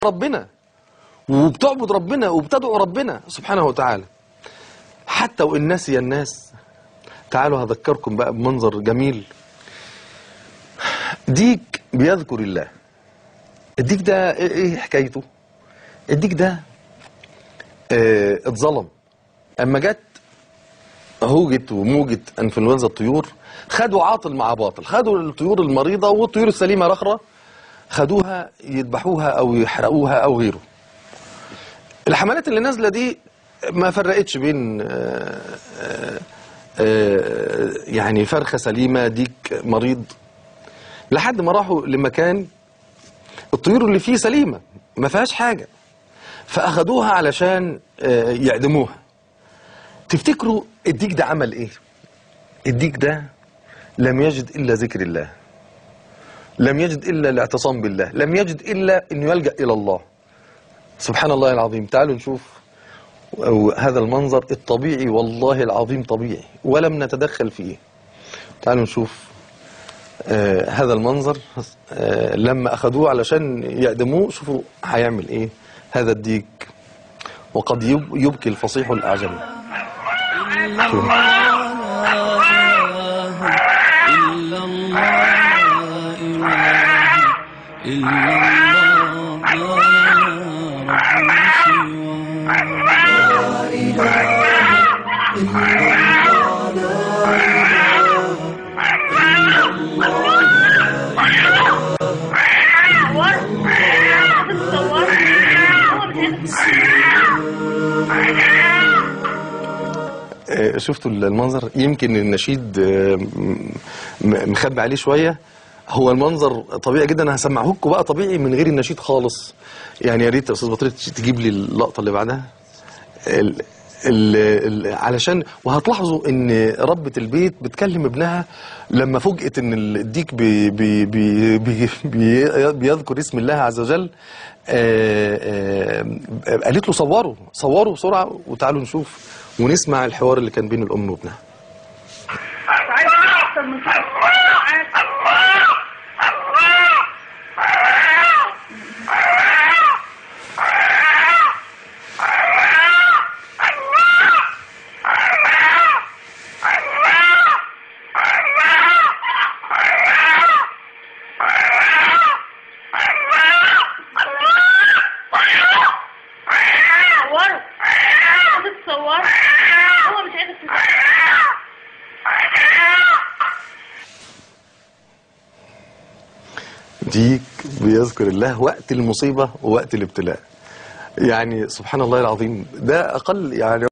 ربنا وبتعبد ربنا وبتدعو ربنا سبحانه وتعالى. حتى وإن نسي الناس، تعالوا هذكركم بقى بمنظر جميل. ديك بيذكر الله. الديك ده ايه حكايته؟ الديك ده اتظلم. اما جت هوجة وموجة انفلونزا الطيور، خدوا عاطل مع باطل، خدوا الطيور المريضة والطيور السليمة رخرة، خدوها يذبحوها او يحرقوها او غيره. الحملات اللي نازلة دي ما فرقتش بين يعني فرخة سليمة ديك مريض، لحد ما راحوا لمكان الطيور اللي فيه سليمة ما فيهاش حاجة، فأخدوها علشان يعدموها. تفتكروا الديك ده عمل ايه؟ الديك ده لم يجد إلا ذكر الله، لم يجد إلا الاعتصام بالله، لم يجد إلا أنه يلجأ إلى الله. سبحان الله العظيم. تعالوا نشوف هذا المنظر الطبيعي، والله العظيم طبيعي ولم نتدخل فيه. تعالوا نشوف هذا المنظر لما أخذوه علشان يعدموه. شوفوا هيعمل إيه هذا الديك، وقد يبكي الفصيح الأعجمي. شفتوا المنظر؟ يمكن النشيد مخبي عليه شوية. هو المنظر طبيعي جدا. انا هسمعه لكم بقى طبيعي من غير النشيد خالص. يعني يا ريت يا استاذ بطريق تجيب لي اللقطة اللي بعدها علشان، وهتلاحظوا ان ربة البيت بتكلم ابنها لما فوجئت ان الديك بيذكر اسم الله عز وجل. قالت له صوروا بسرعة، وتعالوا نشوف ونسمع الحوار اللي كان بين الام وابنها. ديك بيذكر الله وقت المصيبة ووقت الابتلاء. يعني سبحان الله العظيم. ده أقل يعني